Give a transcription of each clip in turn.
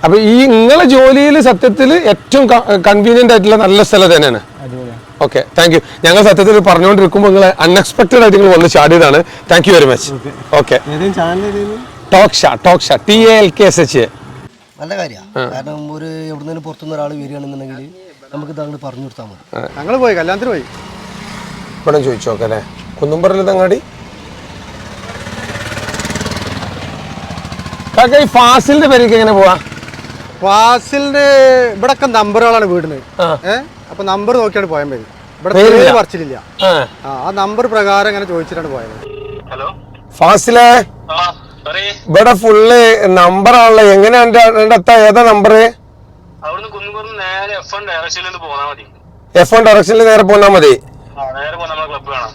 അപ്പൊ ഈ നിങ്ങളെ ജോലിയിൽ സത്യത്തിൽ ഏറ്റവും കൺവീനിയന്റ് ആയിട്ടുള്ള നല്ല സ്ഥലം തന്നെയാണ്. Okay, thank you. ഞങ്ങൾ സത്യത്തിൽ പറഞ്ഞുകൊണ്ടിരിക്കുമ്പോൾ നിങ്ങൾ അൺഎക്സ്പെക്ടഡ് ആയിട്ട് നിങ്ങൾ വന്ന് ചാടിയതാണ്. Thank you very much. Okay, talk ഷാ TALKSH. നല്ല കാര്യമാണ്. കാരണം ഒരു എവിടുന്നേലും പുറത്തുനിന്ന് ഒരാൾ വരികയാണെന്നുണ്ടെങ്കിൽ നമുക്ക് താങ്കൾ പറഞ്ഞു കൊടുത്താൽ മതി. ഞങ്ങൾ പോയി കല്യാണത്തിന് പോയി. ഇവിടെ ചോദിച്ചു നോക്കാം അല്ലേ, കുന്നുംപറയിൽ തങ്ങാടി. ഈ ഫാസിലിന്റെ പേരേക്ക് എങ്ങനെ പോവാ? ഫാസിലിന്റെ ഇവിടൊക്കെ നമ്പറുകളാണ് വീടിന്. അപ്പൊ നമ്പർ നോക്കിയാണ് പോയാൽ മതി. ഇവിടെ പറച്ചിലില്ല. ആ നമ്പർ പ്രകാരം ഇങ്ങനെ ചോദിച്ചിട്ടാണ് പോയത്. ഹലോ ഫാസിലെ, ഇവിടെ ഫുള്ള് നമ്പറാണല്ലോ. എങ്ങനെയാ ഏതാ നമ്പർ? അവിടുന്ന് കുന്നുകുന്ന് നേരെ F1 ഡയറക്ഷനിൽ പോന്നാ മതി. F1 ഡയറക്ഷനിൽ നേരെ പോന്നാ മതി. നേരെ പോയി നമ്മളെ ക്ലബ്ബ് കാണാം.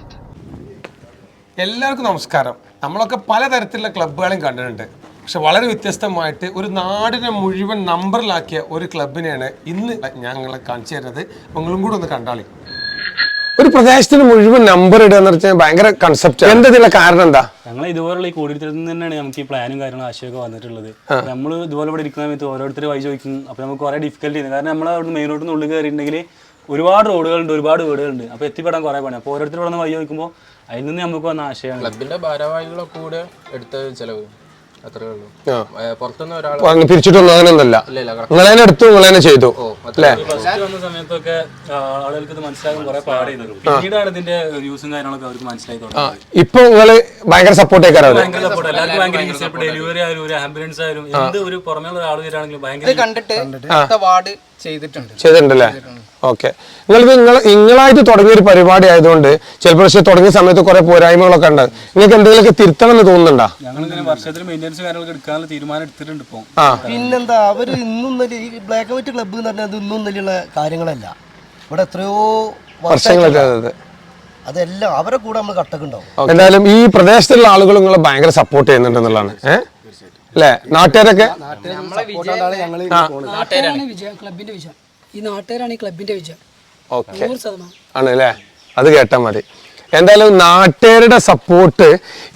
എല്ലാവർക്കും നമസ്കാരം. നമ്മളൊക്കെ പലതരത്തിലുള്ള ക്ലബ്ബുകളും കണ്ടിട്ടുണ്ട്. പക്ഷെ വളരെ വ്യത്യസ്തമായിട്ട് ഒരു നാടിനെ മുഴുവൻ നമ്പറിലാക്കിയ ഒരു ക്ലബിനെയാണ് ഇന്ന് ഞങ്ങളെ കാണിച്ചു തരുന്നത്. നിങ്ങളും കൂടെ ഒന്ന് കണ്ടാളി. ഒരു പ്രദേശത്തിന് മുഴുവൻ നമ്പർ ഇടുക എന്ന് വെച്ചാൽ ഭയങ്കര കൺസെപ്റ്റ്. എന്തിനുള്ള കാരണം എന്താ? ഞങ്ങൾ ഇതുപോലുള്ള ഈ കൂടിയിരുത്തൽ തന്നെയാണ് നമുക്ക് ഈ പ്ലാനും കാര്യങ്ങളും ആശയമൊക്കെ വന്നിട്ടുള്ളത്. നമ്മൾ ഇതുപോലെ ഇവിടെ ഇരിക്കുന്ന സമയത്ത് ഓരോരുത്തർ വഴി ചോദിക്കും. അപ്പോൾ നമുക്ക് കുറേ ഡിഫിക്കൽട്ടി ഉണ്ട്. കാരണം നമ്മൾ അവിടെ മെയിൻ റോഡിൽ നിന്ന് ഉള്ളിൽ കയറിയിട്ടുണ്ടെങ്കിൽ ഒരുപാട് റോഡുകളുണ്ട്, ഒരുപാട് വീടുകളുണ്ട്. അപ്പോൾ എത്തിപ്പെടാൻ കുറേ പണി. അപ്പോൾ ഓരോരുത്തർ ഇവിടെ നിന്ന് വഴി ചോദിക്കുമ്പോൾ അതിൽ നിന്ന് നമുക്ക് വന്ന ആശയമാണ്. ക്ലബിന്റെ ഭാരവാഹികളൊക്കെ കൂടെ എടുത്ത ചെലവ് അത്രേ ഉള്ളൂ. പുറത്തുനിന്ന് ഒരാൾ പിരിച്ചിട്ടൊന്നും അങ്ങനെയൊന്നല്ല. നിങ്ങളെ എടുത്തു, നിങ്ങളെ ചെയ്തു അല്ലേ? വന്ന സമയത്തൊക്കെ ആളുകൾക്ക് ഇത് മനസ്സിലാക്കാൻ കുറെ പാടായിരുന്നു. പിന്നീടാണ് ഇതിന്റെ യൂസും കാര്യങ്ങളൊക്കെ അവർക്ക് മനസ്സിലായി തുടങ്ങി. ഇപ്പൊ നിങ്ങള് ഭയങ്കര സപ്പോർട്ട് ഭയങ്കര സപ്പോർട്ട്. എല്ലാവർക്കും ഭയങ്കര ഈസി. ഇപ്പൊ ഡെലിവറി ആയാലും ഒരു ആംബുലൻസ് ആയാലും എന്ത് ഒരു പുറമേ ഉള്ള ആൾ വരികയാണെങ്കിലും ഭയങ്കര കണ്ടിട്ട് വാർഡ് ചെയ്തിട്ടുണ്ടല്ലേ? ഓക്കെ, നിങ്ങളായിട്ട് തുടങ്ങിയ ഒരു പരിപാടി ആയതുകൊണ്ട് ചിലപ്പോൾ പക്ഷെ തുടങ്ങിയ സമയത്ത് കുറെ പോരായ്മകളൊക്കെ ഉണ്ട്. നിങ്ങൾക്ക് എന്തെങ്കിലുമൊക്കെ തിരുത്തണം എന്ന് തോന്നുന്നുണ്ടോ? ഞങ്ങളിങ്ങനെ വർഷത്തിൽ മെയിൻ്റെനൻസ് കാര്യങ്ങളൊക്കെ എടുക്കാനുള്ള തീരുമാനം എടുത്തിട്ടുണ്ട്. ഇപ്പോൾ പിന്നെന്താ, അവര് ഇന്നും ഈ ബ്ലാക്ക് ആൻഡ് വൈറ്റ് ക്ലബ്ബ് എന്ന് പറഞ്ഞാൽ ഇന്നും വലിയുള്ള കാര്യങ്ങളല്ല. ഇവിടെ എത്രയോ വർഷങ്ങളൊക്കെ അതെല്ലാം അവരെ കൂടെ നമ്മൾ കട്ടക്കുണ്ടാവും. എന്തായാലും ഈ പ്രദേശത്തുള്ള ആളുകൾ നിങ്ങളെ ഭയങ്കര സപ്പോർട്ട് ചെയ്യുന്നുണ്ടെന്നുള്ളതാണ് അല്ലേ? നാട്ടുകാരൊക്കെ ക്ലബിന്റെ വിജയം, ഈ നാട്ടുകാരാണ് ഈ ക്ലബിന്റെ വിജയം. ഓക്കെ ആണല്ലേ? അത് കേട്ടാൽ മതി. എന്തായാലും നാട്ടുകാരുടെ സപ്പോർട്ട്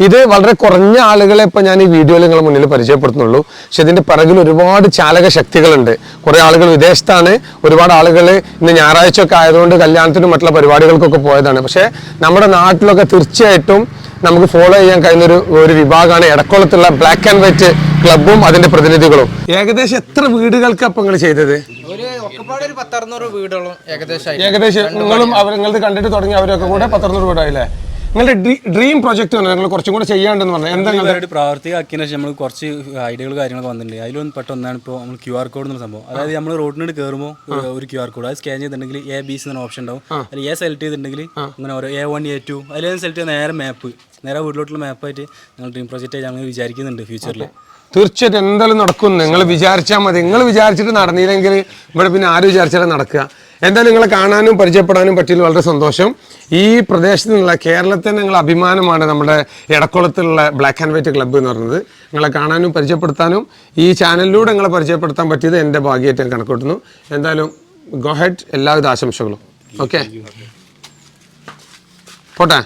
ഇത് വളരെ കുറഞ്ഞ ആളുകളെ ഇപ്പം ഞാൻ ഈ വീഡിയോയിൽ നിങ്ങളുടെ മുന്നിൽ പരിചയപ്പെടുത്തുന്നുള്ളൂ. പക്ഷെ ഇതിൻ്റെ പിറകിൽ ഒരുപാട് ചാലക ശക്തികളുണ്ട്. കുറേ ആളുകൾ വിദേശത്താണ്, ഒരുപാട് ആളുകൾ ഇന്ന് ഞായറാഴ്ച ഒക്കെ ആയതുകൊണ്ട് കല്യാണത്തിനും മറ്റുള്ള പരിപാടികൾക്കൊക്കെ പോയതാണ്. പക്ഷേ നമ്മുടെ നാട്ടിലൊക്കെ തീർച്ചയായിട്ടും നമുക്ക് ഫോളോ ചെയ്യാൻ കഴിയുന്ന ഒരു വിഭാഗമാണ് എടക്കുളത്തുള്ള ബ്ലാക്ക് ആൻഡ് വൈറ്റ് ക്ലബും അതിന്റെ പ്രതിനിധികളും. ഏകദേശം എത്ര വീടുകൾക്ക് അപ്പം നിങ്ങൾ ചെയ്തത്? ഒരു 10-600 വീടുകളും ഏകദേശം നിങ്ങളും നിങ്ങളത് കണ്ടിട്ട് തുടങ്ങി അവരൊക്കെ കൂടെ 10-600 വീടായില്ലേ? നിങ്ങളുടെ ഡ്രീം പ്രൊജക്ട് ആണ് നിങ്ങൾ കുറച്ചും കൂടെ ചെയ്യാണ്ടെന്ന് പറഞ്ഞാൽ എന്തെങ്കിലും പ്രാവർത്തികമാക്കിയതിനു ശേഷം നമ്മൾ കുറച്ച് ഐഡിയകൾ കാര്യങ്ങളൊക്കെ വന്നിട്ടുണ്ട്. അതിലൊന്നും പെട്ടൊന്നാണ് ഇപ്പോൾ നമ്മൾ QR കോഡ് എന്ന സംഭവം. അതായത് നമ്മൾ റോഡിനോട് കയറുമ്പോൾ ഒരു QR കോഡ് അത് സ്കാൻ ചെയ്തിട്ടുണ്ടെങ്കിൽ ABC എന്ന ഓപ്ഷൻ ഉണ്ടാവും. അല്ലെങ്കിൽ A സെലക്ട് ചെയ്തിട്ടുണ്ടെങ്കിൽ അങ്ങനെ ഓരോ A1 A2 അതിലേത് സെലക്ട് ചെയ്ത് നേരെ മാപ്പ്, നേരെ വീട്ടിലോട്ടുള്ള മാപ്പായിട്ട് ഞങ്ങൾ ഡ്രീം പ്രൊജക്റ്റ് ആയി ഞങ്ങൾ വിചാരിക്കുന്നുണ്ട് ഫ്യൂച്ചറിൽ. തീർച്ചയായിട്ടും എന്തായാലും നടക്കും. നിങ്ങൾ വിചാരിച്ചാൽ മതി. നിങ്ങൾ വിചാരിച്ചിട്ട് നടന്നില്ലെങ്കിൽ ഇവിടെ പിന്നെ ആരും വിചാരിച്ചാലും നടക്കുക. എന്തായാലും നിങ്ങളെ കാണാനും പരിചയപ്പെടാനും പറ്റിയതിൽ വളരെ സന്തോഷം. ഈ പ്രദേശത്ത് നിന്നുള്ള കേരളത്തിന് നിങ്ങൾ അഭിമാനമാണ് നമ്മുടെ എടക്കുളത്തുള്ള ബ്ലാക്ക് ആൻഡ് വൈറ്റ് ക്ലബ്ബ് എന്ന് പറയുന്നത്. നിങ്ങളെ കാണാനും പരിചയപ്പെടുത്താനും ഈ ചാനലിലൂടെ നിങ്ങളെ പരിചയപ്പെടുത്താൻ പറ്റിയത് എൻ്റെ ഭാഗ്യമായിട്ട് ഞാൻ കണക്കൂട്ടുന്നു. എന്തായാലും ഗോ ഹെഡ്, എല്ലാവിധ ആശംസകളും. ഓക്കെ, പോട്ടെ.